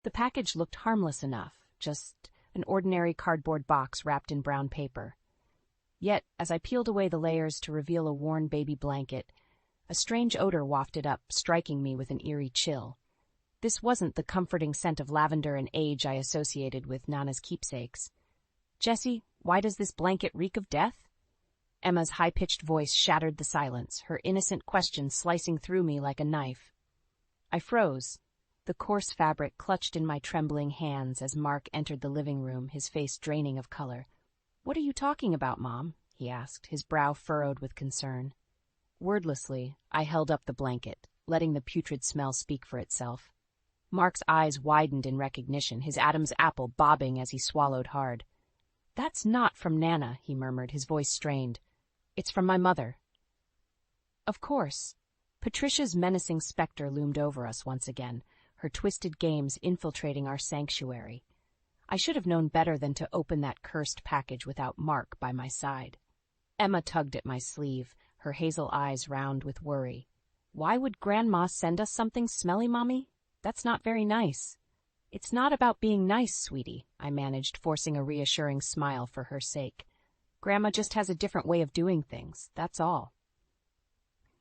The package looked harmless enough, just an ordinary cardboard box wrapped in brown paper. Yet, as I peeled away the layers to reveal a worn baby blanket, a strange odor wafted up, striking me with an eerie chill. This wasn't the comforting scent of lavender and age I associated with Nana's keepsakes. "Jessie, why does this blanket reek of death?" Emma's high-pitched voice shattered the silence, her innocent question slicing through me like a knife. I froze, the coarse fabric clutched in my trembling hands as Mark entered the living room, his face draining of color. "What are you talking about, Mom?" he asked, his brow furrowed with concern. Wordlessly, I held up the blanket, letting the putrid smell speak for itself. Mark's eyes widened in recognition, his Adam's apple bobbing as he swallowed hard. "That's not from Nana," he murmured, his voice strained. "It's from my mother." Of course. Patricia's menacing specter loomed over us once again, her twisted games infiltrating our sanctuary. I should have known better than to open that cursed package without Mark by my side. Emma tugged at my sleeve, her hazel eyes round with worry. "Why would Grandma send us something smelly, Mommy? That's not very nice." "It's not about being nice, sweetie," I managed, forcing a reassuring smile for her sake. "Grandma just has a different way of doing things, that's all."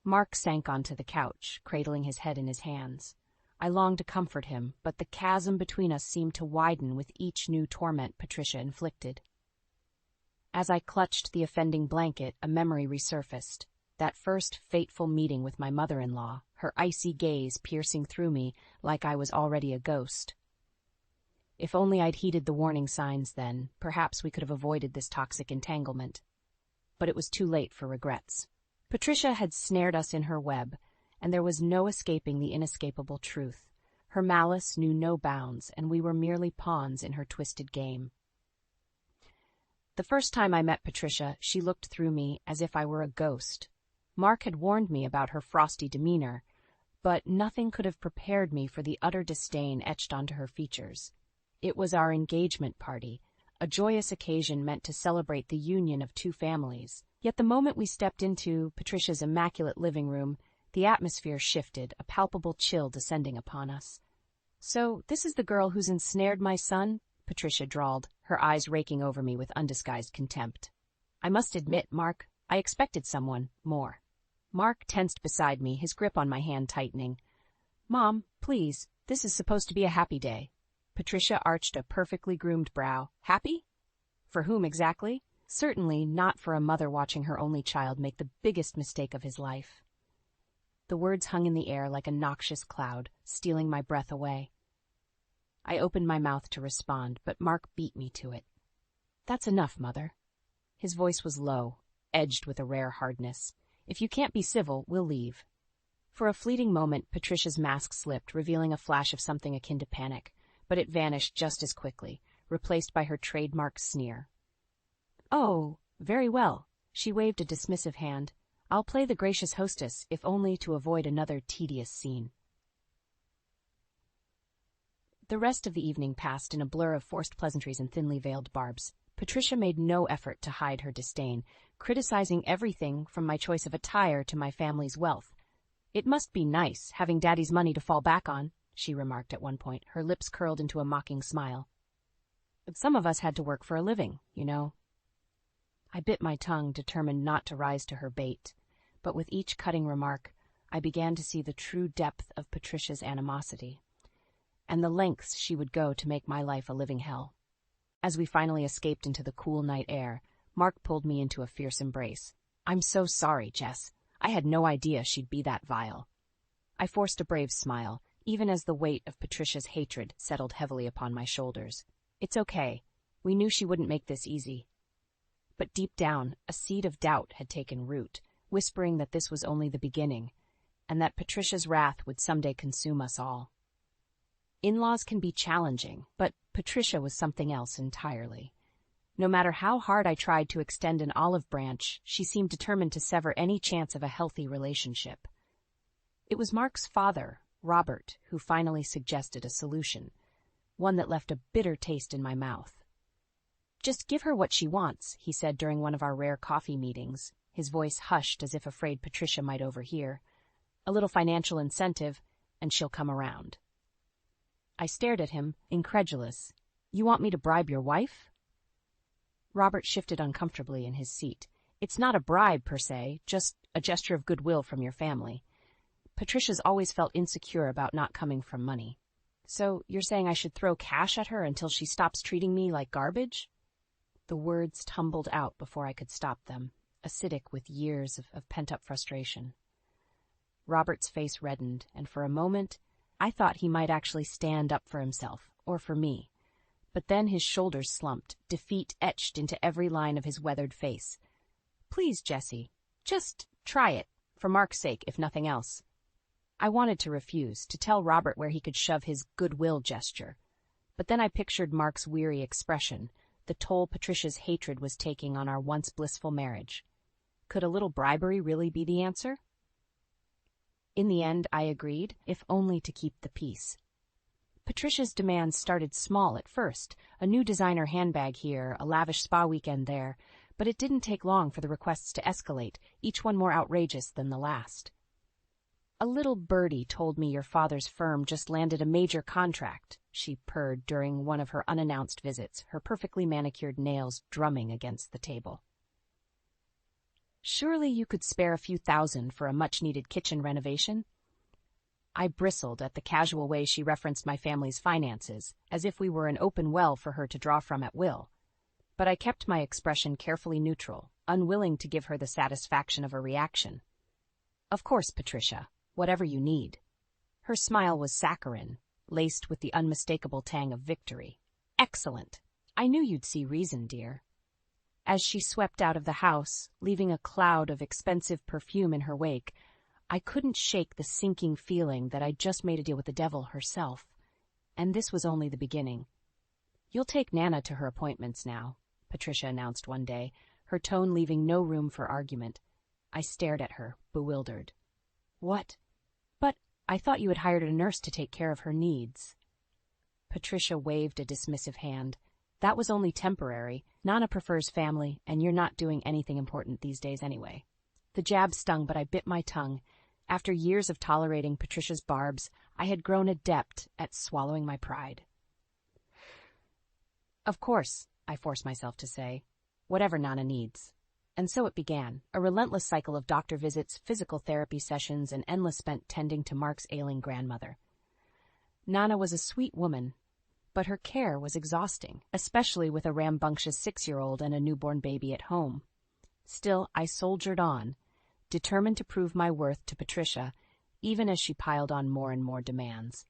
Mark sank onto the couch, cradling his head in his hands. I longed to comfort him, but the chasm between us seemed to widen with each new torment Patricia inflicted. As I clutched the offending blanket, a memory resurfaced. That first fateful meeting with my mother-in-law, her icy gaze piercing through me like I was already a ghost. If only I'd heeded the warning signs then, perhaps we could have avoided this toxic entanglement. But it was too late for regrets. Patricia had snared us in her web, and there was no escaping the inescapable truth. Her malice knew no bounds, and we were merely pawns in her twisted game. The first time I met Patricia, she looked through me as if I were a ghost. Mark had warned me about her frosty demeanor, but nothing could have prepared me for the utter disdain etched onto her features. It was our engagement party, a joyous occasion meant to celebrate the union of two families. Yet the moment we stepped into Patricia's immaculate living room, the atmosphere shifted, a palpable chill descending upon us. "So, this is the girl who's ensnared my son?" Patricia drawled, her eyes raking over me with undisguised contempt. "I must admit, Mark, I expected someone more." Mark tensed beside me, his grip on my hand tightening. "Mom, please, this is supposed to be a happy day." Patricia arched a perfectly groomed brow. "Happy? For whom exactly? Certainly not for a mother watching her only child make the biggest mistake of his life." The words hung in the air like a noxious cloud, stealing my breath away. I opened my mouth to respond, but Mark beat me to it. "That's enough, Mother." His voice was low, edged with a rare hardness. "If you can't be civil, we'll leave." For a fleeting moment, Patricia's mask slipped, revealing a flash of something akin to panic, but it vanished just as quickly, replaced by her trademark sneer. "Oh, very well." She waved a dismissive hand. "I'll play the gracious hostess, if only to avoid another tedious scene." The rest of the evening passed in a blur of forced pleasantries and thinly veiled barbs. Patricia made no effort to hide her disdain, criticizing everything from my choice of attire to my family's wealth. "It must be nice, having Daddy's money to fall back on," she remarked at one point, her lips curled into a mocking smile. "But some of us had to work for a living, you know." I bit my tongue, determined not to rise to her bait, but with each cutting remark, I began to see the true depth of Patricia's animosity, and the lengths she would go to make my life a living hell. As we finally escaped into the cool night air, Mark pulled me into a fierce embrace. "I'm so sorry, Jess. I had no idea she'd be that vile." I forced a brave smile, even as the weight of Patricia's hatred settled heavily upon my shoulders. "It's okay. We knew she wouldn't make this easy." But deep down, a seed of doubt had taken root, whispering that this was only the beginning, and that Patricia's wrath would someday consume us all. In-laws can be challenging, but Patricia was something else entirely. No matter how hard I tried to extend an olive branch, she seemed determined to sever any chance of a healthy relationship. It was Mark's father, Robert, who finally suggested a solution, one that left a bitter taste in my mouth. "Just give her what she wants," he said during one of our rare coffee meetings, his voice hushed as if afraid Patricia might overhear. "A little financial incentive, and she'll come around." I stared at him, incredulous. You want me to bribe your wife? Robert shifted uncomfortably in his seat. It's not a bribe, per se, just a gesture of goodwill from your family. Patricia's always felt insecure about not coming from money. So you're saying I should throw cash at her until she stops treating me like garbage? The words tumbled out before I could stop them, acidic with years of pent-up frustration. Robert's face reddened, and for a moment, I thought he might actually stand up for himself, or for me. But then his shoulders slumped, defeat etched into every line of his weathered face. Please, Jessie, just try it, for Mark's sake, if nothing else. I wanted to refuse, to tell Robert where he could shove his goodwill gesture. But then I pictured Mark's weary expression, the toll Patricia's hatred was taking on our once blissful marriage. Could a little bribery really be the answer? In the end, I agreed, if only to keep the peace. Patricia's demands started small at first, a new designer handbag here, a lavish spa weekend there, but it didn't take long for the requests to escalate, each one more outrageous than the last. A little birdie told me your father's firm just landed a major contract, she purred during one of her unannounced visits, her perfectly manicured nails drumming against the table. Surely you could spare a few thousand for a much-needed kitchen renovation? I bristled at the casual way she referenced my family's finances, as if we were an open well for her to draw from at will. But I kept my expression carefully neutral, unwilling to give her the satisfaction of a reaction. Of course, Patricia, whatever you need. Her smile was saccharine, laced with the unmistakable tang of victory. Excellent. I knew you'd see reason, dear. As she swept out of the house, leaving a cloud of expensive perfume in her wake, I couldn't shake the sinking feeling that I'd just made a deal with the devil herself. And this was only the beginning. You'll take Nana to her appointments now, Patricia announced one day, her tone leaving no room for argument. I stared at her, bewildered. What? But I thought you had hired a nurse to take care of her needs. Patricia waved a dismissive hand. That was only temporary. Nana prefers family, and you're not doing anything important these days anyway. The jab stung, but I bit my tongue. After years of tolerating Patricia's barbs, I had grown adept at swallowing my pride. Of course, I forced myself to say, whatever Nana needs. And so it began, a relentless cycle of doctor visits, physical therapy sessions, and endless spent tending to Mark's ailing grandmother. Nana was a sweet woman, but her care was exhausting, especially with a rambunctious 6-year-old and a newborn baby at home. Still, I soldiered on, determined to prove my worth to Patricia, even as she piled on more and more demands.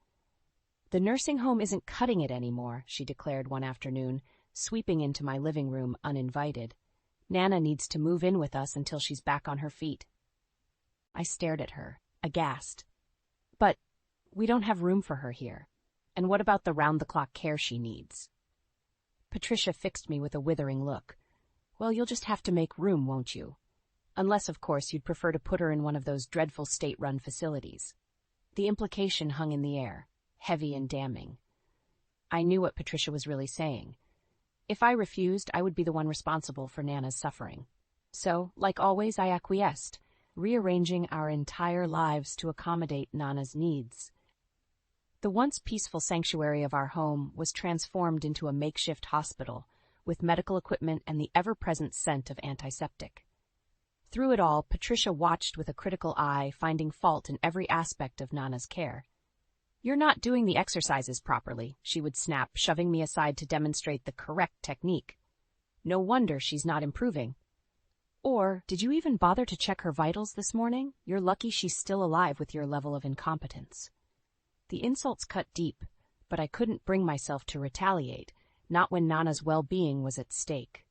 The nursing home isn't cutting it anymore, she declared one afternoon, sweeping into my living room uninvited. Nana needs to move in with us until she's back on her feet. I stared at her, aghast. But we don't have room for her here. And what about the round-the-clock care she needs? Patricia fixed me with a withering look. Well, you'll just have to make room, won't you? Unless, of course, you'd prefer to put her in one of those dreadful state-run facilities. The implication hung in the air, heavy and damning. I knew what Patricia was really saying. If I refused, I would be the one responsible for Nana's suffering. So, like always, I acquiesced, rearranging our entire lives to accommodate Nana's needs. The once peaceful sanctuary of our home was transformed into a makeshift hospital, with medical equipment and the ever-present scent of antiseptic. Through it all, Patricia watched with a critical eye, finding fault in every aspect of Nana's care. You're not doing the exercises properly, she would snap, shoving me aside to demonstrate the correct technique. No wonder she's not improving. Or, did you even bother to check her vitals this morning? You're lucky she's still alive with your level of incompetence. The insults cut deep, but I couldn't bring myself to retaliate, not when Nana's well-being was at stake.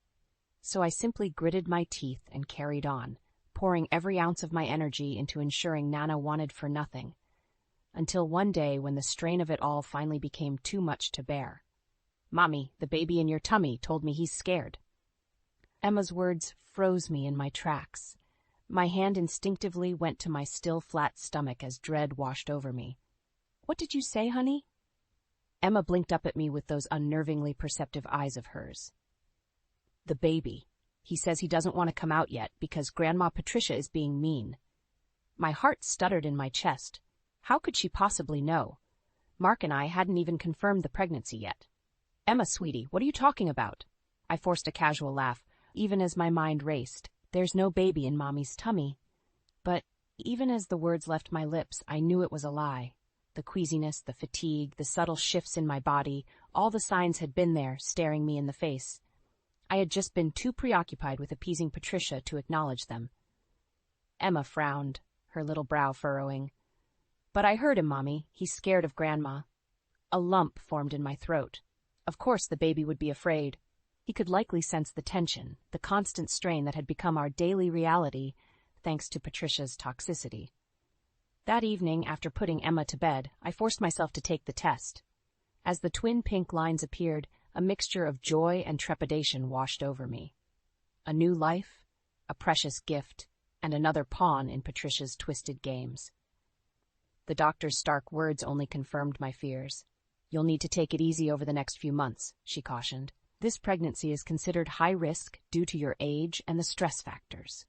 So I simply gritted my teeth and carried on, pouring every ounce of my energy into ensuring Nana wanted for nothing. Until one day when the strain of it all finally became too much to bear. Mommy, the baby in your tummy told me he's scared. Emma's words froze me in my tracks. My hand instinctively went to my still flat stomach as dread washed over me. What did you say, honey? Emma blinked up at me with those unnervingly perceptive eyes of hers. The baby. He says he doesn't want to come out yet because Grandma Patricia is being mean. My heart stuttered in my chest. How could she possibly know? Mark and I hadn't even confirmed the pregnancy yet. Emma, sweetie, what are you talking about? I forced a casual laugh, even as my mind raced. There's no baby in Mommy's tummy. But even as the words left my lips, I knew it was a lie. The queasiness, the fatigue, the subtle shifts in my body, all the signs had been there, staring me in the face. I had just been too preoccupied with appeasing Patricia to acknowledge them. Emma frowned, her little brow furrowing. But I heard him, Mommy. He's scared of Grandma. A lump formed in my throat. Of course the baby would be afraid. He could likely sense the tension, the constant strain that had become our daily reality, thanks to Patricia's toxicity. That evening, after putting Emma to bed, I forced myself to take the test. As the twin pink lines appeared, a mixture of joy and trepidation washed over me. A new life, a precious gift, and another pawn in Patricia's twisted games. The doctor's stark words only confirmed my fears. You'll need to take it easy over the next few months, she cautioned. This pregnancy is considered high risk due to your age and the stress factors.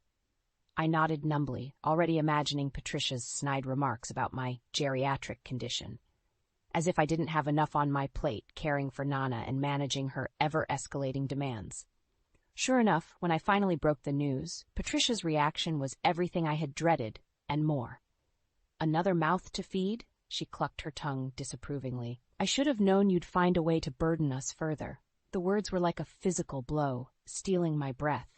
I nodded numbly, already imagining Patricia's snide remarks about my geriatric condition. As if I didn't have enough on my plate caring for Nana and managing her ever-escalating demands. Sure enough, when I finally broke the news, Patricia's reaction was everything I had dreaded, and more. Another mouth to feed? She clucked her tongue disapprovingly. I should have known you'd find a way to burden us further. The words were like a physical blow, stealing my breath.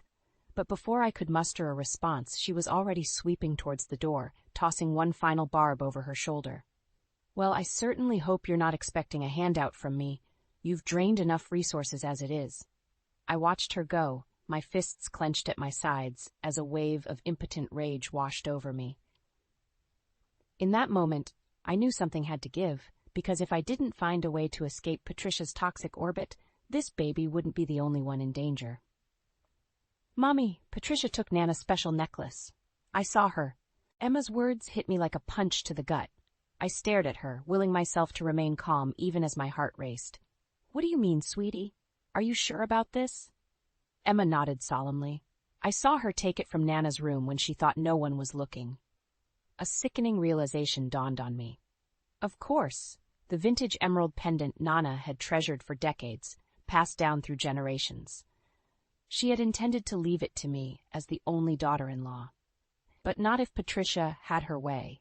But before I could muster a response, she was already sweeping towards the door, tossing one final barb over her shoulder. Well, I certainly hope you're not expecting a handout from me. You've drained enough resources as it is. I watched her go, my fists clenched at my sides, as a wave of impotent rage washed over me. In that moment, I knew something had to give, because if I didn't find a way to escape Patricia's toxic orbit, this baby wouldn't be the only one in danger. Mommy, Patricia took Nana's special necklace. I saw her. Emma's words hit me like a punch to the gut. I stared at her, willing myself to remain calm even as my heart raced. What do you mean, sweetie? Are you sure about this? Emma nodded solemnly. I saw her take it from Nana's room when she thought no one was looking. A sickening realization dawned on me. Of course, the vintage emerald pendant Nana had treasured for decades, passed down through generations. She had intended to leave it to me as the only daughter-in-law. But not if Patricia had her way.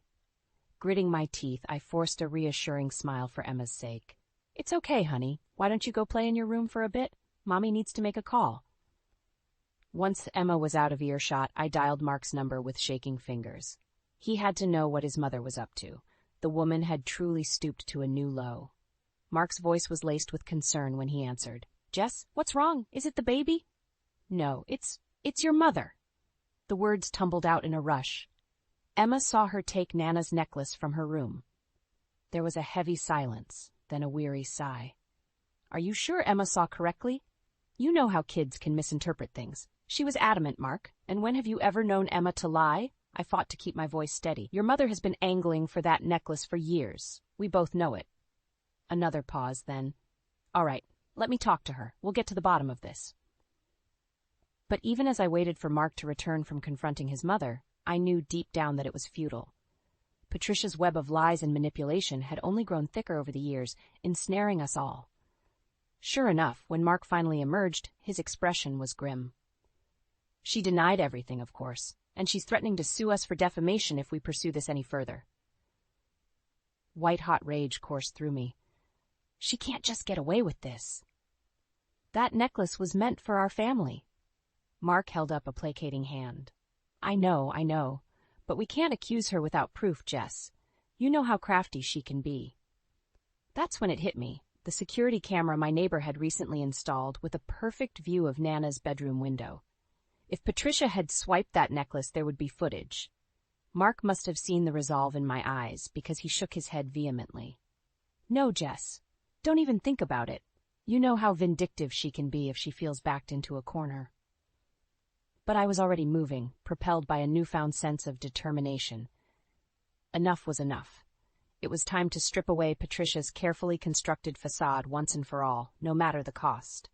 Gritting my teeth, I forced a reassuring smile for Emma's sake. It's okay, honey. Why don't you go play in your room for a bit? Mommy needs to make a call. Once Emma was out of earshot, I dialed Mark's number with shaking fingers. He had to know what his mother was up to. The woman had truly stooped to a new low. Mark's voice was laced with concern when he answered. Jess, what's wrong? Is it the baby? No, it's your mother. The words tumbled out in a rush. Emma saw her take Nana's necklace from her room. There was a heavy silence, then a weary sigh. Are you sure Emma saw correctly? You know how kids can misinterpret things. She was adamant, Mark. And when have you ever known Emma to lie? I fought to keep my voice steady. Your mother has been angling for that necklace for years. We both know it. Another pause, then. All right, let me talk to her. We'll get to the bottom of this. But even as I waited for Mark to return from confronting his mother, I knew deep down that it was futile. Patricia's web of lies and manipulation had only grown thicker over the years, ensnaring us all. Sure enough, when Mark finally emerged, his expression was grim. She denied everything, of course, and she's threatening to sue us for defamation if we pursue this any further. White-hot rage coursed through me. She can't just get away with this. That necklace was meant for our family. Mark held up a placating hand. I know, but we can't accuse her without proof, Jess. You know how crafty she can be. That's when it hit me, the security camera my neighbor had recently installed with a perfect view of Nana's bedroom window. If Patricia had swiped that necklace, there would be footage. Mark must have seen the resolve in my eyes because he shook his head vehemently. No, Jess, don't even think about it. You know how vindictive she can be if she feels backed into a corner. But I was already moving, propelled by a newfound sense of determination. Enough was enough. It was time to strip away Patricia's carefully constructed facade once and for all, no matter the cost.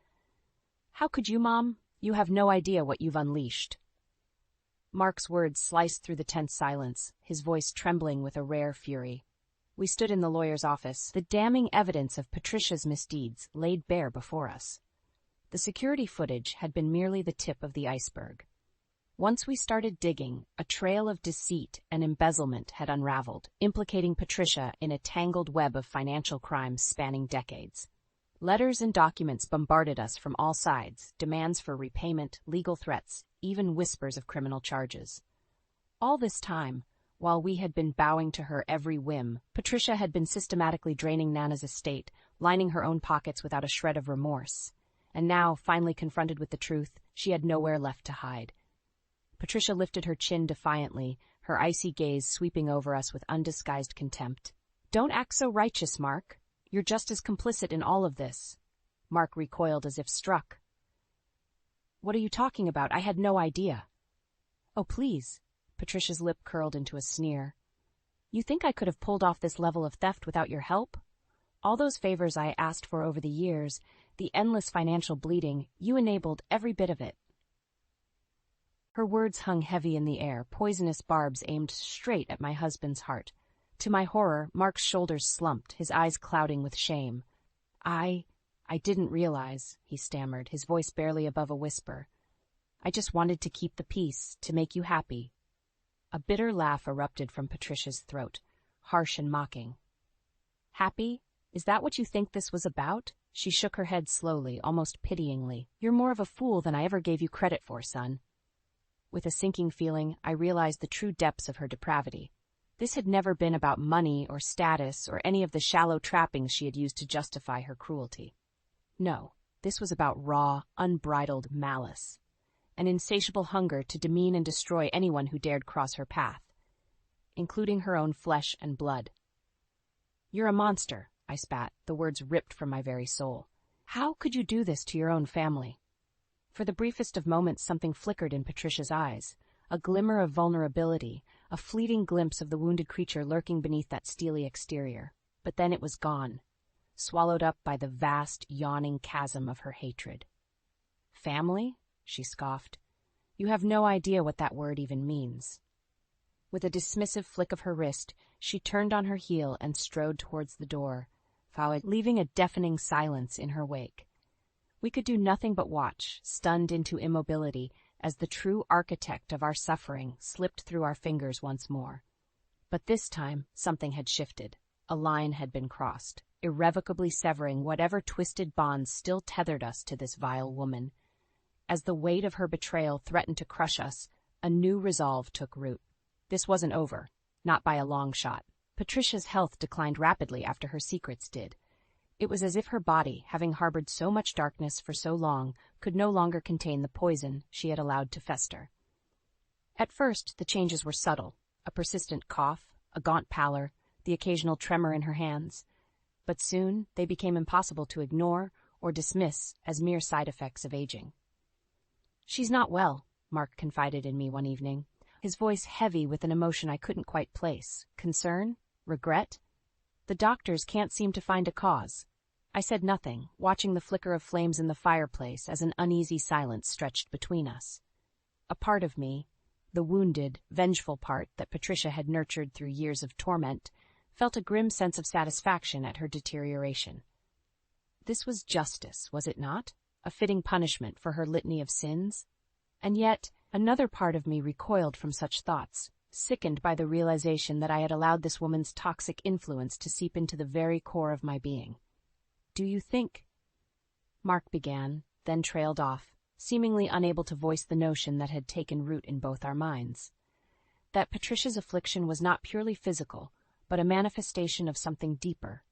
How could you, Mom? You have no idea what you've unleashed. Mark's words sliced through the tense silence, his voice trembling with a rare fury. We stood in the lawyer's office, the damning evidence of Patricia's misdeeds laid bare before us. The security footage had been merely the tip of the iceberg. Once we started digging, a trail of deceit and embezzlement had unraveled, implicating Patricia in a tangled web of financial crimes spanning decades. Letters and documents bombarded us from all sides, demands for repayment, legal threats, even whispers of criminal charges. All this time, while we had been bowing to her every whim, Patricia had been systematically draining Nana's estate, lining her own pockets without a shred of remorse. And now, finally confronted with the truth, she had nowhere left to hide. Patricia lifted her chin defiantly, her icy gaze sweeping over us with undisguised contempt. "Don't act so righteous, Mark. You're just as complicit in all of this." Mark recoiled as if struck. "What are you talking about? I had no idea." "Oh, please." Patricia's lip curled into a sneer. "You think I could have pulled off this level of theft without your help? All those favors I asked for over the years, the endless financial bleeding, you enabled every bit of it." Her words hung heavy in the air, poisonous barbs aimed straight at my husband's heart. To my horror, Mark's shoulders slumped, his eyes clouding with shame. I didn't realize," he stammered, his voice barely above a whisper. "I just wanted to keep the peace, to make you happy." A bitter laugh erupted from Patricia's throat, harsh and mocking. "Happy? Is that what you think this was about?" She shook her head slowly, almost pityingly. "You're more of a fool than I ever gave you credit for, son." With a sinking feeling, I realized the true depths of her depravity. This had never been about money or status or any of the shallow trappings she had used to justify her cruelty. No, this was about raw, unbridled malice. An insatiable hunger to demean and destroy anyone who dared cross her path, including her own flesh and blood. "You're a monster," I spat, the words ripped from my very soul. "How could you do this to your own family?" For the briefest of moments something flickered in Patricia's eyes, a glimmer of vulnerability, a fleeting glimpse of the wounded creature lurking beneath that steely exterior. But then it was gone, swallowed up by the vast, yawning chasm of her hatred. "Family?" she scoffed. "You have no idea what that word even means." With a dismissive flick of her wrist, she turned on her heel and strode towards the door, leaving a deafening silence in her wake. We could do nothing but watch, stunned into immobility, as the true architect of our suffering slipped through our fingers once more. But this time, something had shifted. A line had been crossed, irrevocably severing whatever twisted bonds still tethered us to this vile woman. As the weight of her betrayal threatened to crush us, a new resolve took root. This wasn't over, not by a long shot. Patricia's health declined rapidly after her secrets did. It was as if her body, having harbored so much darkness for so long, could no longer contain the poison she had allowed to fester. At first, the changes were subtle, a persistent cough, a gaunt pallor, the occasional tremor in her hands. But soon they became impossible to ignore or dismiss as mere side effects of aging. "She's not well," Mark confided in me one evening, his voice heavy with an emotion I couldn't quite place. Concern? Regret? "The doctors can't seem to find a cause." I said nothing, watching the flicker of flames in the fireplace as an uneasy silence stretched between us. A part of me, the wounded, vengeful part that Patricia had nurtured through years of torment, felt a grim sense of satisfaction at her deterioration. This was justice, was it not? A fitting punishment for her litany of sins? And yet, another part of me recoiled from such thoughts, sickened by the realization that I had allowed this woman's toxic influence to seep into the very core of my being. "Do you think—" Mark began, then trailed off, seemingly unable to voice the notion that had taken root in both our minds. That Patricia's affliction was not purely physical, but a manifestation of something deeper.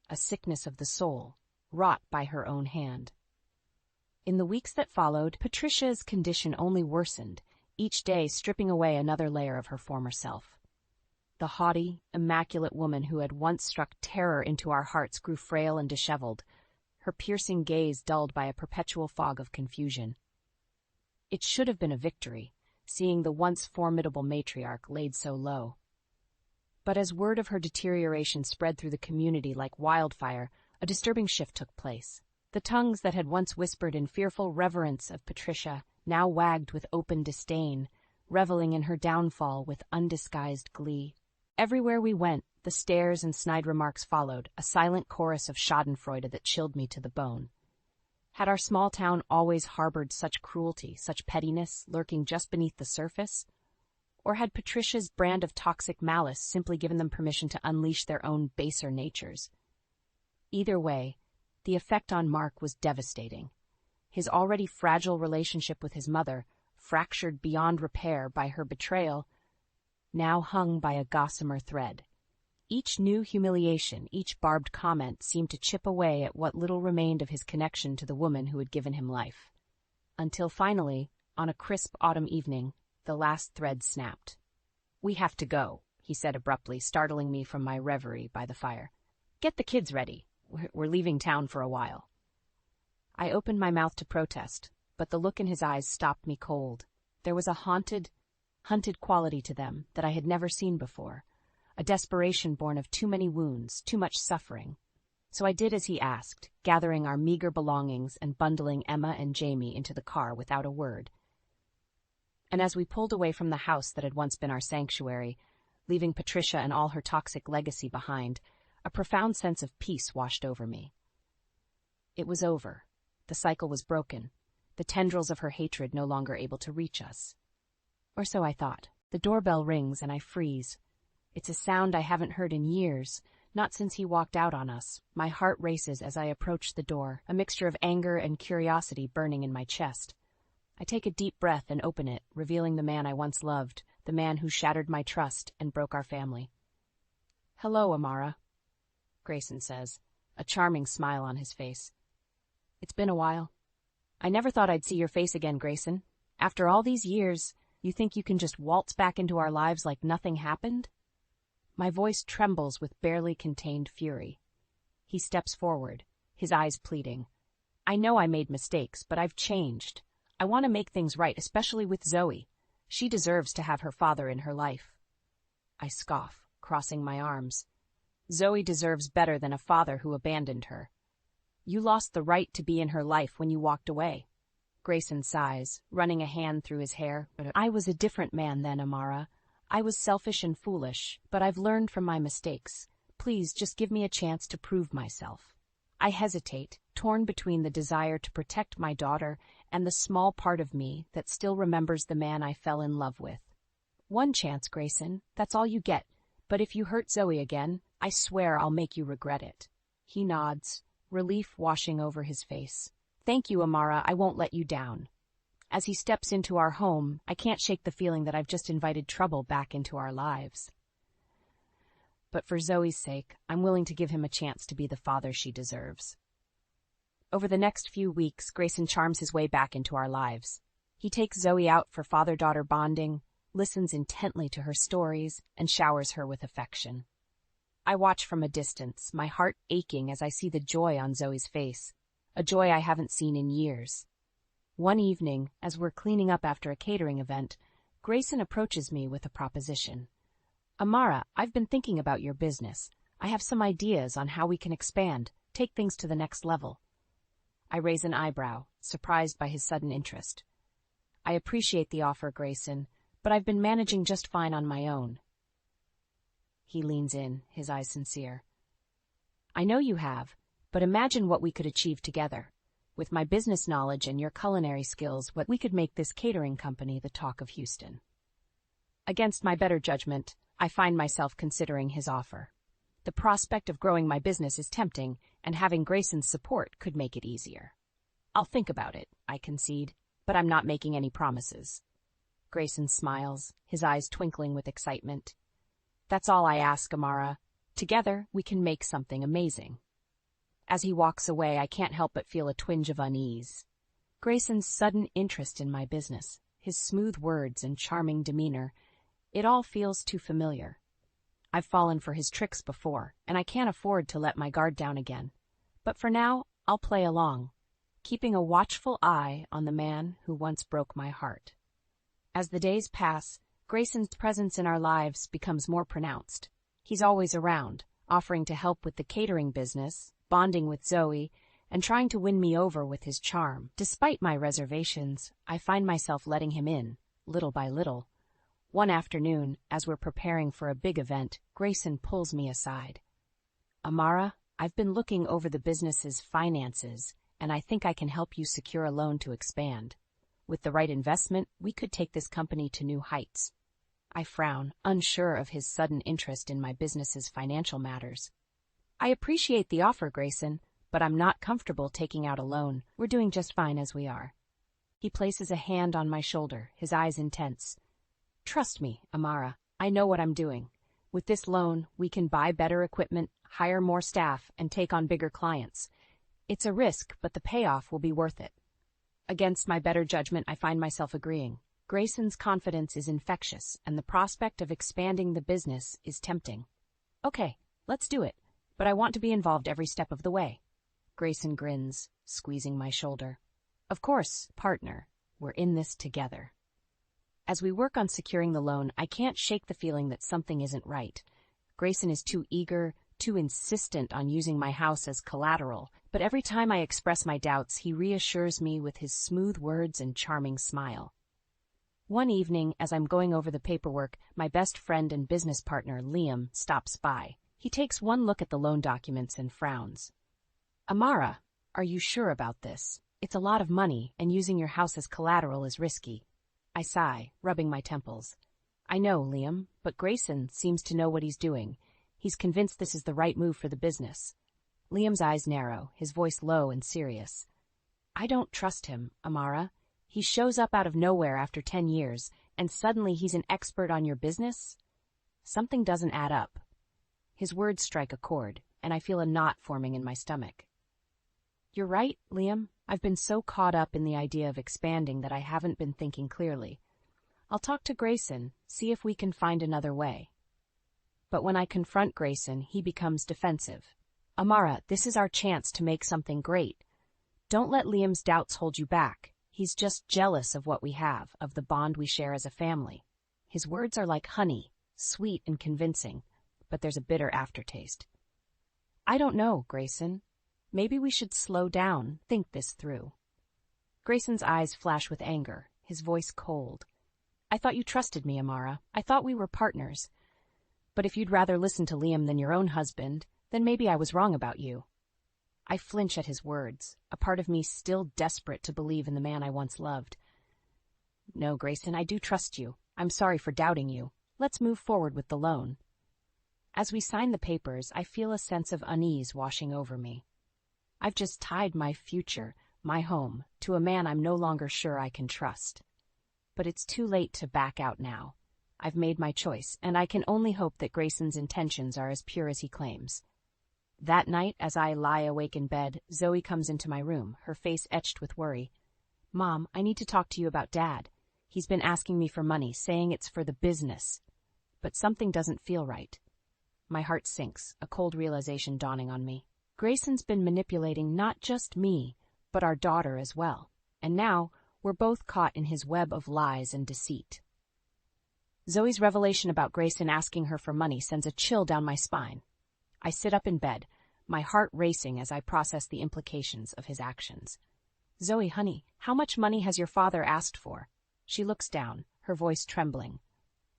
A sickness of the soul, wrought by her own hand. In the weeks that followed, Patricia's condition only worsened, each day stripping away another layer of her former self. The haughty, immaculate woman who had once struck terror into our hearts grew frail and disheveled, her piercing gaze dulled by a perpetual fog of confusion. It should have been a victory, seeing the once formidable matriarch laid so low. But as word of her deterioration spread through the community like wildfire, a disturbing shift took place. The tongues that had once whispered in fearful reverence of Patricia now wagged with open disdain, reveling in her downfall with undisguised glee. Everywhere we went, The stares and snide remarks followed, a silent chorus of schadenfreude that chilled me to the bone. Had our small town always harbored such cruelty, such pettiness, lurking just beneath the surface? Or had Patricia's brand of toxic malice simply given them permission to unleash their own baser natures? Either way, the effect on Mark was devastating. His already fragile relationship with his mother, fractured beyond repair by her betrayal, now hung by a gossamer thread. Each new humiliation, each barbed comment seemed to chip away at what little remained of his connection to the woman who had given him life. Until finally, on a crisp autumn evening, the last thread snapped. "We have to go," he said abruptly, startling me from my reverie by the fire. "Get the kids ready. We're leaving town for a while." I opened my mouth to protest, but the look in his eyes stopped me cold. There was a hunted quality to them that I had never seen before, a desperation born of too many wounds, too much suffering. So I did as he asked, gathering our meager belongings and bundling Emma and Jamie into the car without a word. And as we pulled away from the house that had once been our sanctuary, leaving Patricia and all her toxic legacy behind, a profound sense of peace washed over me. It was over. The cycle was broken, the tendrils of her hatred no longer able to reach us. Or so I thought. The doorbell rings and I freeze. It's a sound I haven't heard in years, not since he walked out on us. My heart races as I approach the door, a mixture of anger and curiosity burning in my chest. I take a deep breath and open it, revealing the man I once loved, the man who shattered my trust and broke our family. "Hello, Amara," Grayson says, a charming smile on his face. "It's been a while." "I never thought I'd see your face again, Grayson. After all these years, you think you can just waltz back into our lives like nothing happened?" My voice trembles with barely contained fury. He steps forward, his eyes pleading. "I know I made mistakes, but I've changed. I want to make things right, especially with Zoe. She deserves to have her father in her life." I scoff, crossing my arms. "Zoe deserves better than a father who abandoned her. You lost the right to be in her life when you walked away." Grayson sighs, running a hand through his hair. "I was a different man then, Amara. I was selfish and foolish, but I've learned from my mistakes. Please, just give me a chance to prove myself." I hesitate, torn between the desire to protect my daughter and the small part of me that still remembers the man I fell in love with. "One chance, Grayson. That's all you get. But if you hurt Zoe again, I swear I'll make you regret it." He nods, relief washing over his face. "Thank you, Amara. I won't let you down." As he steps into our home, I can't shake the feeling that I've just invited trouble back into our lives. But for Zoe's sake, I'm willing to give him a chance to be the father she deserves. Over the next few weeks, Grayson charms his way back into our lives. He takes Zoe out for father-daughter bonding, listens intently to her stories, and showers her with affection. I watch from a distance, my heart aching as I see the joy on Zoe's face, a joy I haven't seen in years. One evening, as we're cleaning up after a catering event, Grayson approaches me with a proposition. "Amara, I've been thinking about your business. I have some ideas on how we can expand, take things to the next level." I raise an eyebrow, surprised by his sudden interest. "I appreciate the offer, Grayson, but I've been managing just fine on my own." He leans in, his eyes sincere. "I know you have, but imagine what we could achieve together. With my business knowledge and your culinary skills, what we could make this catering company the talk of Houston." Against my better judgment, I find myself considering his offer. The prospect of growing my business is tempting, and having Grayson's support could make it easier. "I'll think about it," I concede, "but I'm not making any promises." Grayson smiles, his eyes twinkling with excitement. "That's all I ask, Amara. Together, we can make something amazing." As he walks away, I can't help but feel a twinge of unease. Grayson's sudden interest in my business, his smooth words and charming demeanor, it all feels too familiar. I've fallen for his tricks before, and I can't afford to let my guard down again. But for now, I'll play along, keeping a watchful eye on the man who once broke my heart. As the days pass, Grayson's presence in our lives becomes more pronounced. He's always around, offering to help with the catering business, bonding with Zoe, and trying to win me over with his charm. Despite my reservations, I find myself letting him in, little by little. One afternoon, as we're preparing for a big event, Grayson pulls me aside. Amara, I've been looking over the business's finances, and I think I can help you secure a loan to expand. With the right investment, we could take this company to new heights. I frown, unsure of his sudden interest in my business's financial matters. I appreciate the offer, Grayson, but I'm not comfortable taking out a loan. We're doing just fine as we are. He places a hand on my shoulder, his eyes intense. Trust me, Amara, I know what I'm doing. With this loan, we can buy better equipment, hire more staff, and take on bigger clients. It's a risk, but the payoff will be worth it. Against my better judgment, I find myself agreeing. Grayson's confidence is infectious, and the prospect of expanding the business is tempting. Okay, let's do it, but I want to be involved every step of the way. Grayson grins, squeezing my shoulder. Of course, partner, we're in this together. As we work on securing the loan, I can't shake the feeling that something isn't right. Grayson is too eager, too insistent on using my house as collateral, but every time I express my doubts, he reassures me with his smooth words and charming smile. One evening, as I'm going over the paperwork, my best friend and business partner, Liam, stops by. He takes one look at the loan documents and frowns. Amara, are you sure about this? It's a lot of money, and using your house as collateral is risky. I sigh, rubbing my temples. I know, Liam, but Grayson seems to know what he's doing. He's convinced this is the right move for the business. Liam's eyes narrow, his voice low and serious. I don't trust him, Amara. He shows up out of nowhere after 10 years, and suddenly he's an expert on your business? Something doesn't add up. His words strike a chord, and I feel a knot forming in my stomach. You're right, Liam. I've been so caught up in the idea of expanding that I haven't been thinking clearly. I'll talk to Grayson, see if we can find another way. But when I confront Grayson, he becomes defensive. Amara, this is our chance to make something great. Don't let Liam's doubts hold you back. He's just jealous of what we have, of the bond we share as a family. His words are like honey, sweet and convincing, but there's a bitter aftertaste. I don't know, Grayson. Maybe we should slow down, think this through. Grayson's eyes flash with anger, his voice cold. I thought you trusted me, Amara. I thought we were partners. But if you'd rather listen to Liam than your own husband, then maybe I was wrong about you. I flinch at his words, a part of me still desperate to believe in the man I once loved. No, Grayson, I do trust you. I'm sorry for doubting you. Let's move forward with the loan. As we sign the papers, I feel a sense of unease washing over me. I've just tied my future, my home, to a man I'm no longer sure I can trust. But it's too late to back out now. I've made my choice, and I can only hope that Grayson's intentions are as pure as he claims. That night, as I lie awake in bed, Zoe comes into my room, her face etched with worry. Mom, I need to talk to you about Dad. He's been asking me for money, saying it's for the business. But something doesn't feel right. My heart sinks, a cold realization dawning on me. Grayson's been manipulating not just me, but our daughter as well. And now, we're both caught in his web of lies and deceit. Zoe's revelation about Grayson asking her for money sends a chill down my spine. I sit up in bed, my heart racing as I process the implications of his actions. Zoe, honey, how much money has your father asked for? She looks down, her voice trembling.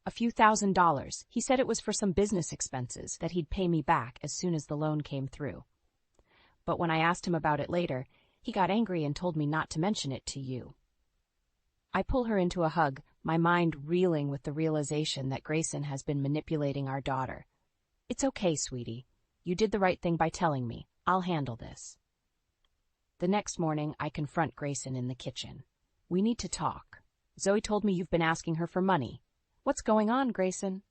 A few $1,000s. He said it was for some business expenses, that he'd pay me back as soon as the loan came through. But when I asked him about it later, he got angry and told me not to mention it to you. I pull her into a hug, my mind reeling with the realization that Grayson has been manipulating our daughter. It's okay, sweetie. You did the right thing by telling me. I'll handle this. The next morning, I confront Grayson in the kitchen. We need to talk. Zoe told me you've been asking her for money. What's going on, Grayson?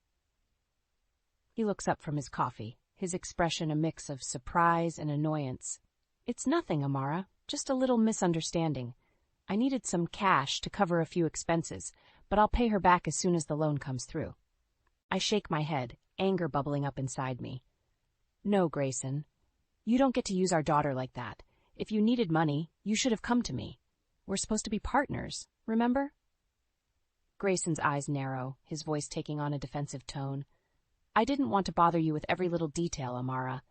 He looks up from his coffee, his expression a mix of surprise and annoyance. It's nothing, Amara, just a little misunderstanding. I needed some cash to cover a few expenses, but I'll pay her back as soon as the loan comes through. I shake my head, anger bubbling up inside me. No, Grayson. You don't get to use our daughter like that. If you needed money, you should have come to me. We're supposed to be partners, remember? Grayson's eyes narrow, his voice taking on a defensive tone. I didn't want to bother you with every little detail, Amara.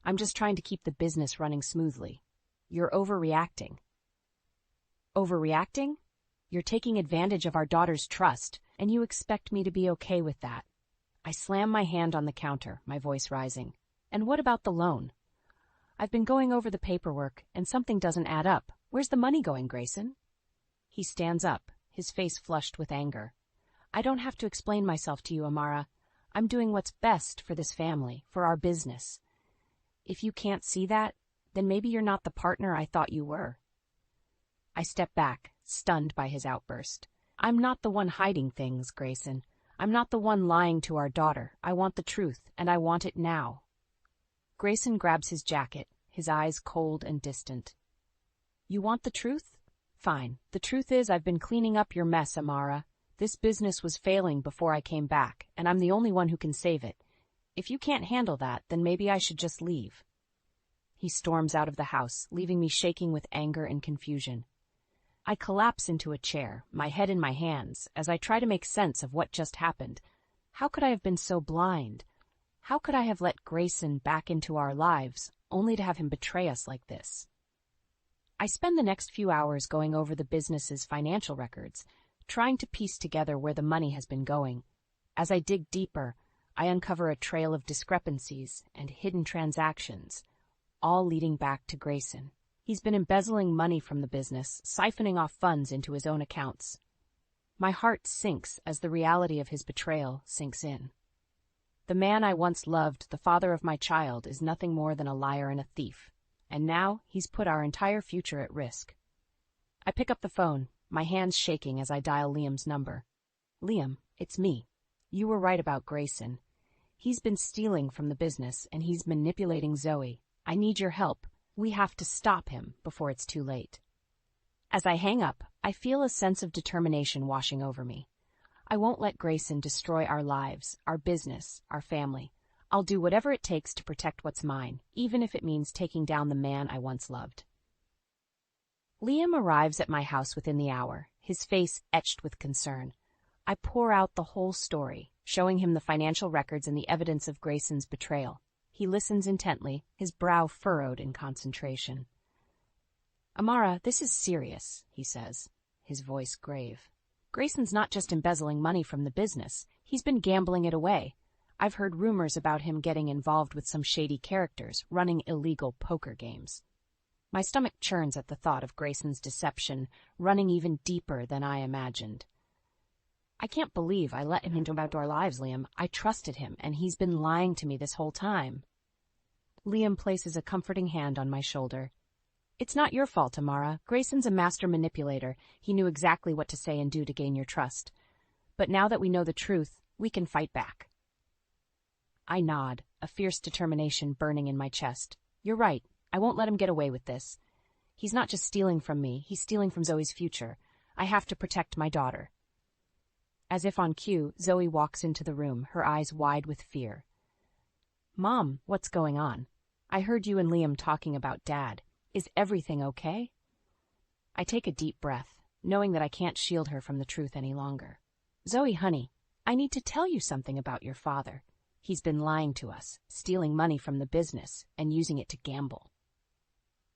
I'm just trying to keep the business running smoothly. You're overreacting. Overreacting? You're taking advantage of our daughter's trust. And you expect me to be okay with that? I slam my hand on the counter, my voice rising. And what about the loan? I've been going over the paperwork, and something doesn't add up. Where's the money going, Grayson? He stands up, his face flushed with anger. I don't have to explain myself to you, Amara. I'm doing what's best for this family, for our business. If you can't see that, then maybe you're not the partner I thought you were. I step back, stunned by his outburst. I'm not the one hiding things, Grayson. I'm not the one lying to our daughter. I want the truth, and I want it now. Grayson grabs his jacket, his eyes cold and distant. You want the truth? Fine. The truth is I've been cleaning up your mess, Amara. This business was failing before I came back, and I'm the only one who can save it. If you can't handle that, then maybe I should just leave. He storms out of the house, leaving me shaking with anger and confusion. I collapse into a chair, my head in my hands, as I try to make sense of what just happened. How could I have been so blind? How could I have let Grayson back into our lives, only to have him betray us like this? I spend the next few hours going over the business's financial records, trying to piece together where the money has been going. As I dig deeper, I uncover a trail of discrepancies and hidden transactions, all leading back to Grayson. He's been embezzling money from the business, siphoning off funds into his own accounts. My heart sinks as the reality of his betrayal sinks in. The man I once loved, the father of my child, is nothing more than a liar and a thief, and now he's put our entire future at risk. I pick up the phone, my hands shaking as I dial Liam's number. Liam, it's me. You were right about Grayson. He's been stealing from the business, and he's manipulating Zoe. I need your help. We have to stop him before it's too late. As I hang up, I feel a sense of determination washing over me. I won't let Grayson destroy our lives, our business, our family. I'll do whatever it takes to protect what's mine, even if it means taking down the man I once loved. Liam arrives at my house within the hour, his face etched with concern. I pour out the whole story, showing him the financial records and the evidence of Grayson's betrayal. He listens intently, his brow furrowed in concentration. Amara, this is serious, he says, his voice grave. Grayson's not just embezzling money from the business. He's been gambling it away. I've heard rumors about him getting involved with some shady characters, running illegal poker games. My stomach churns at the thought of Grayson's deception, running even deeper than I imagined. I can't believe I let him into our lives, Liam. I trusted him, and he's been lying to me this whole time. Liam places a comforting hand on my shoulder. It's not your fault, Amara. Grayson's a master manipulator. He knew exactly what to say and do to gain your trust. But now that we know the truth, we can fight back. I nod, a fierce determination burning in my chest. You're right. I won't let him get away with this. He's not just stealing from me, he's stealing from Zoe's future. I have to protect my daughter. As if on cue, Zoe walks into the room, her eyes wide with fear. Mom, what's going on? I heard you and Liam talking about Dad. Is everything okay? I take a deep breath, knowing that I can't shield her from the truth any longer. Zoe, honey, I need to tell you something about your father. He's been lying to us, stealing money from the business, and using it to gamble.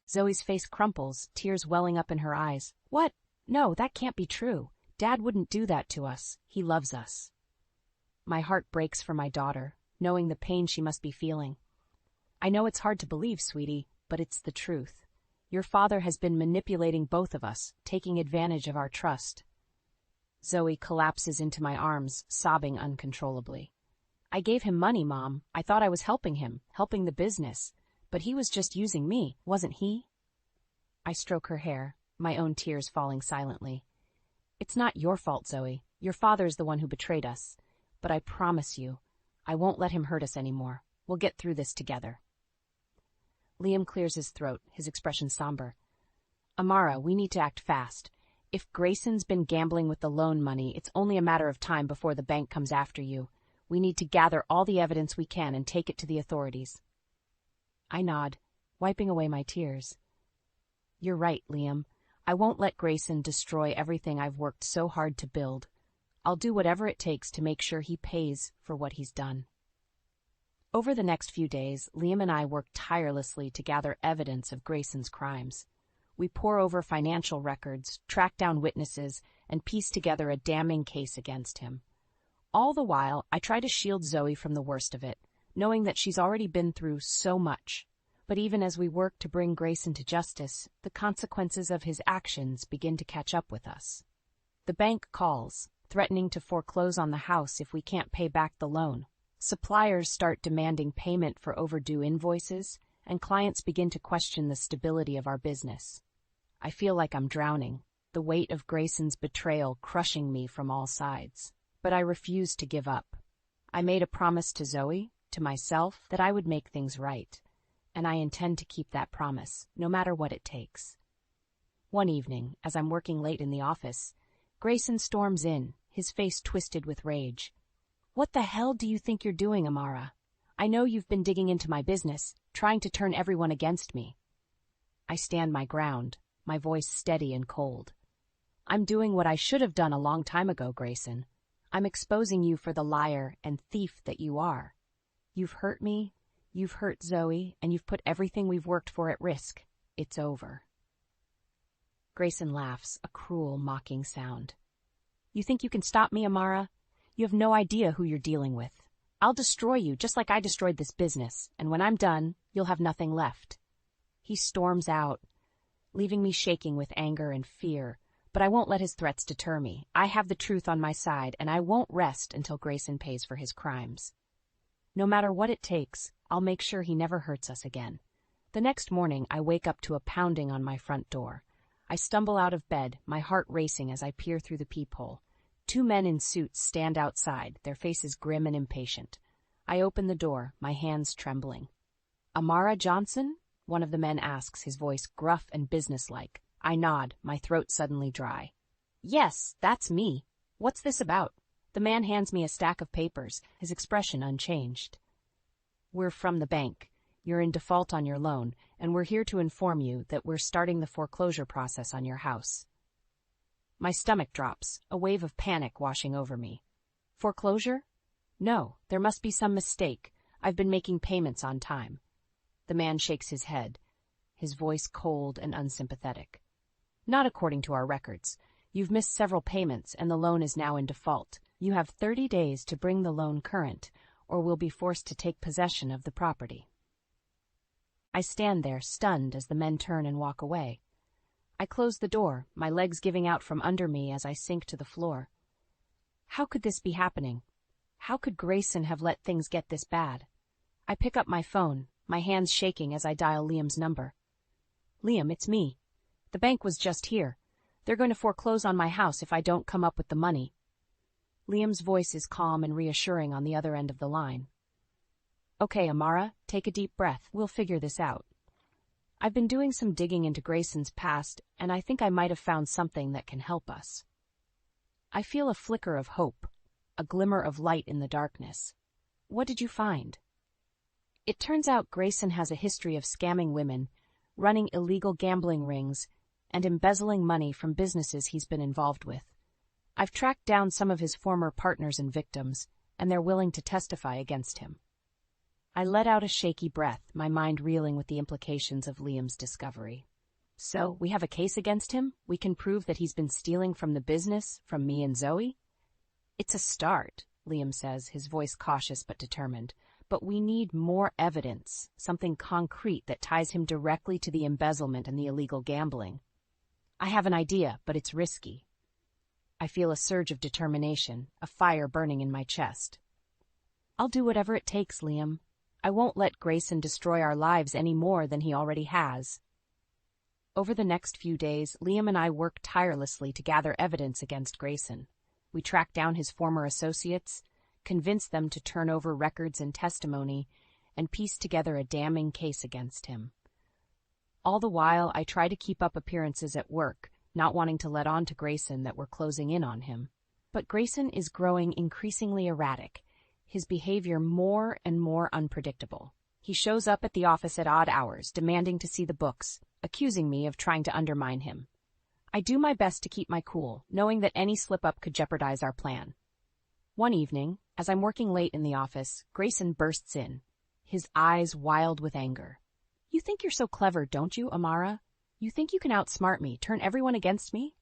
Zoe's face crumples, tears welling up in her eyes. What? No, that can't be true. Dad wouldn't do that to us. He loves us. My heart breaks for my daughter, knowing the pain she must be feeling. I know it's hard to believe, sweetie, but it's the truth. Your father has been manipulating both of us, taking advantage of our trust. Zoe collapses into my arms, sobbing uncontrollably. I gave him money, Mom. I thought I was helping him, helping the business. But he was just using me, wasn't he? I stroke her hair, my own tears falling silently. It's not your fault, Zoe. Your father's the one who betrayed us. But I promise you, I won't let him hurt us anymore. We'll get through this together. Liam clears his throat, his expression somber. Amara, we need to act fast. If Grayson's been gambling with the loan money, it's only a matter of time before the bank comes after you. We need to gather all the evidence we can and take it to the authorities. I nod, wiping away my tears. You're right, Liam. I won't let Grayson destroy everything I've worked so hard to build. I'll do whatever it takes to make sure he pays for what he's done. Over the next few days, Liam and I worked tirelessly to gather evidence of Grayson's crimes. We pore over financial records, track down witnesses, and piece together a damning case against him. All the while, I try to shield Zoe from the worst of it, knowing that she's already been through so much. But even as we work to bring Grayson to justice, the consequences of his actions begin to catch up with us. The bank calls, threatening to foreclose on the house if we can't pay back the loan. Suppliers start demanding payment for overdue invoices, and clients begin to question the stability of our business. I feel like I'm drowning, the weight of Grayson's betrayal crushing me from all sides. But I refuse to give up. I made a promise to Zoe, to myself, that I would make things right, and I intend to keep that promise, no matter what it takes. One evening, as I'm working late in the office, Grayson storms in, his face twisted with rage. "What the hell do you think you're doing, Amara? I know you've been digging into my business, trying to turn everyone against me." I stand my ground, my voice steady and cold. "I'm doing what I should have done a long time ago, Grayson. I'm exposing you for the liar and thief that you are. You've hurt me, you've hurt Zoe, and you've put everything we've worked for at risk. It's over." Grayson laughs, a cruel, mocking sound. "You think you can stop me, Amara? You have no idea who you're dealing with. I'll destroy you just like I destroyed this business, and when I'm done, you'll have nothing left." He storms out, leaving me shaking with anger and fear. But I won't let his threats deter me. I have the truth on my side, and I won't rest until Grayson pays for his crimes. No matter what it takes, I'll make sure he never hurts us again. The next morning, I wake up to a pounding on my front door. I stumble out of bed, my heart racing as I peer through the peephole. 2 men in suits stand outside, their faces grim and impatient. I open the door, my hands trembling. "Amara Johnson?" one of the men asks, his voice gruff and businesslike. I nod, my throat suddenly dry. "Yes, that's me. What's this about?" The man hands me a stack of papers, his expression unchanged. "We're from the bank. You're in default on your loan, and we're here to inform you that we're starting the foreclosure process on your house." My stomach drops, a wave of panic washing over me. "Foreclosure? No, there must be some mistake. I've been making payments on time." The man shakes his head, his voice cold and unsympathetic. "Not according to our records. You've missed several payments, and the loan is now in default. You have 30 days to bring the loan current, or we'll be forced to take possession of the property." I stand there, stunned, as the men turn and walk away. I close the door, my legs giving out from under me as I sink to the floor. How could this be happening? How could Grayson have let things get this bad? I pick up my phone, my hands shaking as I dial Liam's number. "Liam, it's me. The bank was just here. They're going to foreclose on my house if I don't come up with the money." Liam's voice is calm and reassuring on the other end of the line. "Okay, Amara, take a deep breath. We'll figure this out." I've been doing some digging into Grayson's past, and I think I might have found something that can help us. I feel a flicker of hope, a glimmer of light in the darkness. "What did you find?" It turns out Grayson has a history of scamming women, running illegal gambling rings, and embezzling money from businesses he's been involved with. I've tracked down some of his former partners and victims, and they're willing to testify against him. I let out a shaky breath, my mind reeling with the implications of Liam's discovery. "So, we have a case against him? We can prove that he's been stealing from the business, from me and Zoe?" "It's a start," Liam says, his voice cautious but determined. "But we need more evidence, something concrete that ties him directly to the embezzlement and the illegal gambling." "I have an idea, but it's risky." I feel a surge of determination, a fire burning in my chest. "I'll do whatever it takes, Liam. I won't let Grayson destroy our lives any more than he already has." Over the next few days, Liam and I worked tirelessly to gather evidence against Grayson. We tracked down his former associates, convinced them to turn over records and testimony, and pieced together a damning case against him. All the while, I try to keep up appearances at work, not wanting to let on to Grayson that we're closing in on him. But Grayson is growing increasingly erratic, his behavior more and more unpredictable. He shows up at the office at odd hours, demanding to see the books, accusing me of trying to undermine him. I do my best to keep my cool, knowing that any slip-up could jeopardize our plan. One evening, as I'm working late in the office, Grayson bursts in, his eyes wild with anger. "You think you're so clever, don't you, Amara? You think you can outsmart me, turn everyone against me?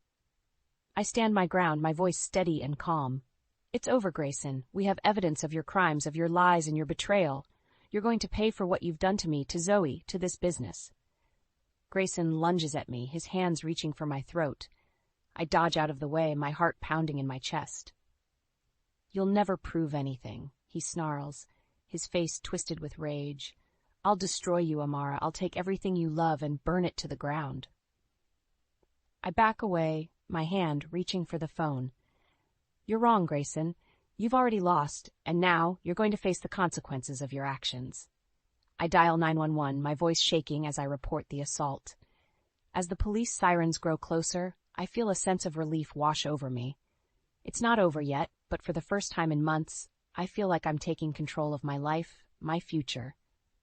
I stand my ground, my voice steady and calm. It's over, Grayson. We have evidence of your crimes, of your lies and your betrayal. You're going to pay for what you've done to me, to Zoe, to this business. Grayson lunges at me, his hands reaching for my throat. I dodge out of the way, my heart pounding in my chest. You'll never prove anything, he snarls, his face twisted with rage. I'll destroy you, Amara. I'll take everything you love and burn it to the ground. I back away, my hand reaching for the phone. You're wrong, Grayson. You've already lost, and now you're going to face the consequences of your actions. I dial 911, my voice shaking as I report the assault. As the police sirens grow closer, I feel a sense of relief wash over me. It's not over yet, but for the first time in months, I feel like I'm taking control of my life, my future,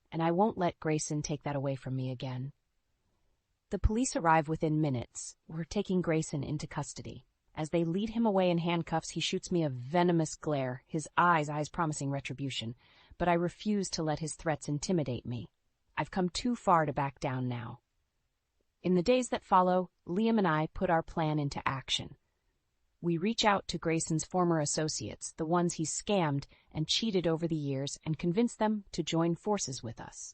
and I won't let Grayson take that away from me again. The police arrive within minutes. We're taking Grayson into custody. As they lead him away in handcuffs, he shoots me a venomous glare, his eyes promising retribution, but I refuse to let his threats intimidate me. I've come too far to back down now. In the days that follow, Liam and I put our plan into action. We reach out to Grayson's former associates, the ones he's scammed and cheated over the years, and convince them to join forces with us.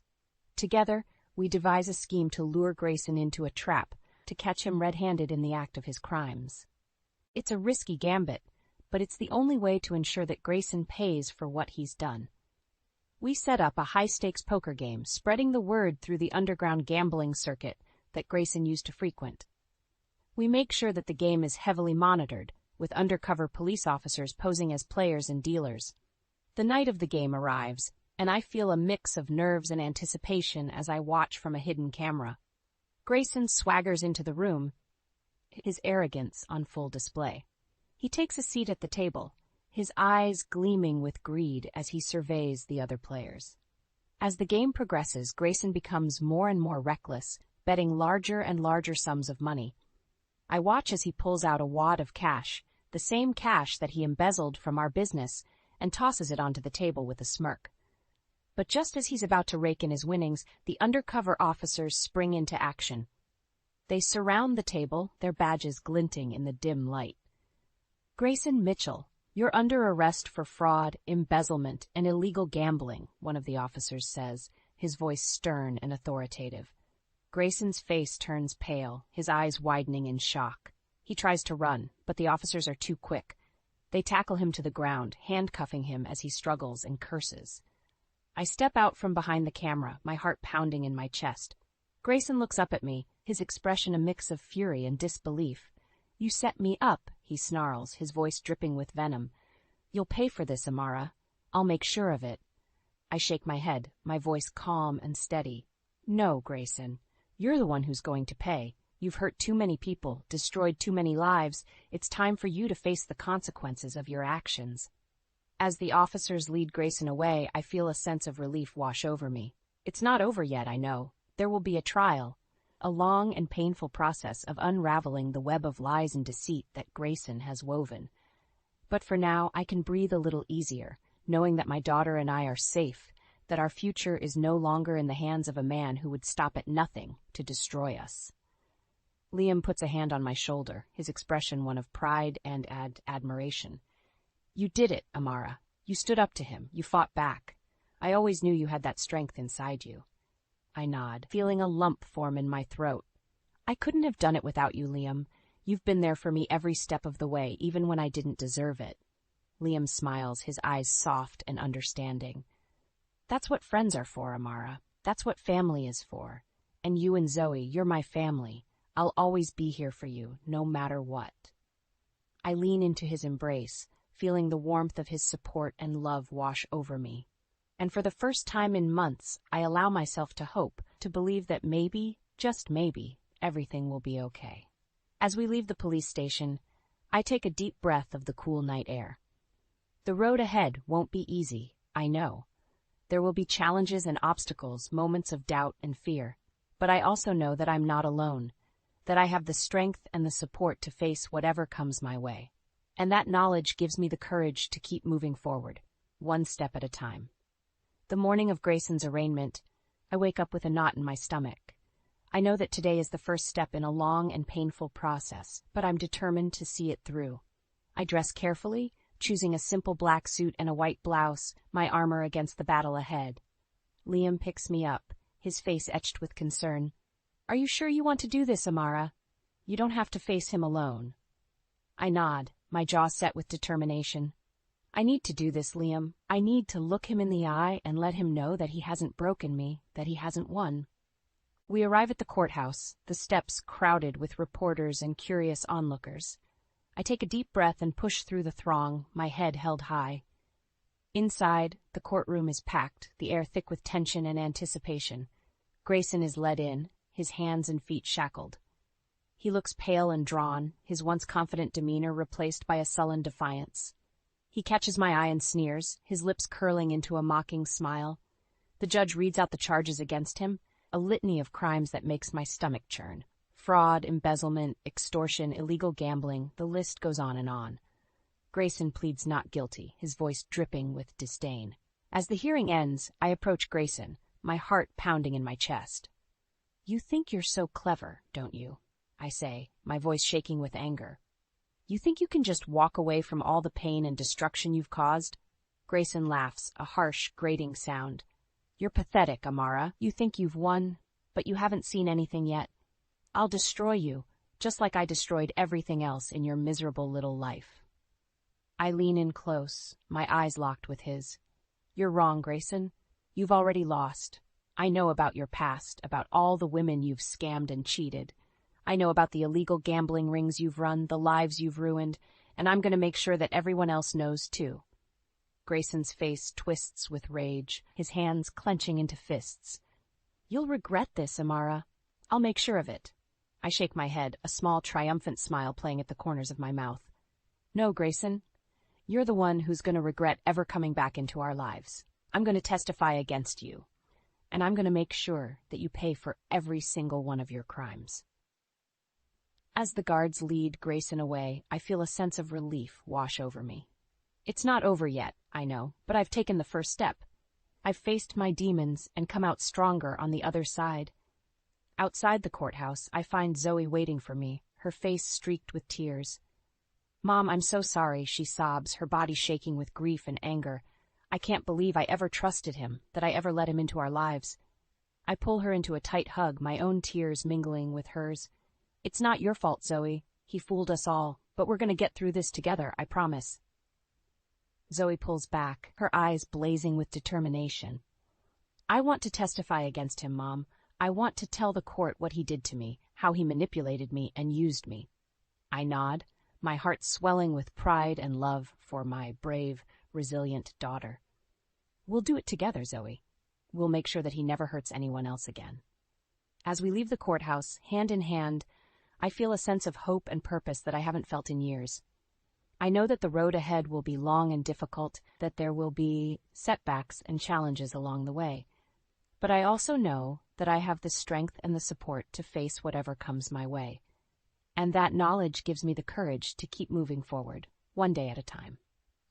Together, we devise a scheme to lure Grayson into a trap, to catch him red-handed in the act of his crimes. It's a risky gambit, but it's the only way to ensure that Grayson pays for what he's done. We set up a high-stakes poker game, spreading the word through the underground gambling circuit that Grayson used to frequent. We make sure that the game is heavily monitored, with undercover police officers posing as players and dealers. The night of the game arrives, and I feel a mix of nerves and anticipation as I watch from a hidden camera. Grayson swaggers into the room, his arrogance on full display. He takes a seat at the table, his eyes gleaming with greed as he surveys the other players. As the game progresses, Grayson becomes more and more reckless, betting larger and larger sums of money. I watch as he pulls out a wad of cash, the same cash that he embezzled from our business, and tosses it onto the table with a smirk. But just as he's about to rake in his winnings, the undercover officers spring into action. They surround the table, their badges glinting in the dim light. Grayson Mitchell, you're under arrest for fraud, embezzlement, and illegal gambling, one of the officers says, his voice stern and authoritative. Grayson's face turns pale, his eyes widening in shock. He tries to run, but the officers are too quick. They tackle him to the ground, handcuffing him as he struggles and curses. I step out from behind the camera, my heart pounding in my chest. Grayson looks up at me, his expression a mix of fury and disbelief. You set me up, he snarls, his voice dripping with venom. You'll pay for this, Amara. I'll make sure of it. I shake my head, my voice calm and steady. No, Grayson. You're the one who's going to pay. You've hurt too many people, destroyed too many lives. It's time for you to face the consequences of your actions. As the officers lead Grayson away, I feel a sense of relief wash over me. It's not over yet, I know. There will be a trial, a long and painful process of unraveling the web of lies and deceit that Grayson has woven. But for now, I can breathe a little easier, knowing that my daughter and I are safe, that our future is no longer in the hands of a man who would stop at nothing to destroy us. Liam puts a hand on my shoulder, his expression one of pride and admiration. You did it, Amara. You stood up to him. You fought back. I always knew you had that strength inside you. I nod, feeling a lump form in my throat. I couldn't have done it without you, Liam. You've been there for me every step of the way, even when I didn't deserve it. Liam smiles, his eyes soft and understanding. That's what friends are for, Amara. That's what family is for. And you and Zoe, you're my family. I'll always be here for you, no matter what. I lean into his embrace, feeling the warmth of his support and love wash over me. And for the first time in months, I allow myself to hope, to believe that maybe, just maybe, everything will be okay. As we leave the police station, I take a deep breath of the cool night air. The road ahead won't be easy, I know. There will be challenges and obstacles, moments of doubt and fear. But I also know that I'm not alone, that I have the strength and the support to face whatever comes my way. And that knowledge gives me the courage to keep moving forward, one step at a time. The morning of Grayson's arraignment, I wake up with a knot in my stomach. I know that today is the first step in a long and painful process, but I'm determined to see it through. I dress carefully, choosing a simple black suit and a white blouse, my armor against the battle ahead. Liam picks me up, his face etched with concern. "Are you sure you want to do this, Amara? You don't have to face him alone." I nod, my jaw set with determination. "I need to do this, Liam. I need to look him in the eye and let him know that he hasn't broken me, that he hasn't won." We arrive at the courthouse, the steps crowded with reporters and curious onlookers. I take a deep breath and push through the throng, my head held high. Inside, the courtroom is packed, the air thick with tension and anticipation. Grayson is led in, his hands and feet shackled. He looks pale and drawn, his once confident demeanor replaced by a sullen defiance. He catches my eye and sneers, his lips curling into a mocking smile. The judge reads out the charges against him, a litany of crimes that makes my stomach churn. Fraud, embezzlement, extortion, illegal gambling, the list goes on and on. Grayson pleads not guilty, his voice dripping with disdain. As the hearing ends, I approach Grayson, my heart pounding in my chest. "You think you're so clever, don't you?" I say, my voice shaking with anger. "You think you can just walk away from all the pain and destruction you've caused?" Grayson laughs, a harsh, grating sound. "You're pathetic, Amara. You think you've won, but you haven't seen anything yet. I'll destroy you, just like I destroyed everything else in your miserable little life." I lean in close, my eyes locked with his. "You're wrong, Grayson. You've already lost. I know about your past, about all the women you've scammed and cheated. I know about the illegal gambling rings you've run, the lives you've ruined, and I'm going to make sure that everyone else knows too." Grayson's face twists with rage, his hands clenching into fists. "You'll regret this, Amara. I'll make sure of it." I shake my head, a small, triumphant smile playing at the corners of my mouth. "No, Grayson. You're the one who's going to regret ever coming back into our lives. I'm going to testify against you, and I'm going to make sure that you pay for every single one of your crimes." As the guards lead Grayson away, I feel a sense of relief wash over me. It's not over yet, I know, but I've taken the first step. I've faced my demons and come out stronger on the other side. Outside the courthouse, I find Zoe waiting for me, her face streaked with tears. "Mom, I'm so sorry," she sobs, her body shaking with grief and anger. "I can't believe I ever trusted him, that I ever let him into our lives." I pull her into a tight hug, my own tears mingling with hers. "It's not your fault, Zoe. He fooled us all, but we're going to get through this together, I promise." Zoe pulls back, her eyes blazing with determination. "I want to testify against him, Mom. I want to tell the court what he did to me, how he manipulated me and used me." I nod, my heart swelling with pride and love for my brave, resilient daughter. "We'll do it together, Zoe. We'll make sure that he never hurts anyone else again." As we leave the courthouse, hand in hand, I feel a sense of hope and purpose that I haven't felt in years. I know that the road ahead will be long and difficult, that there will be setbacks and challenges along the way. But I also know that I have the strength and the support to face whatever comes my way. And that knowledge gives me the courage to keep moving forward, one day at a time.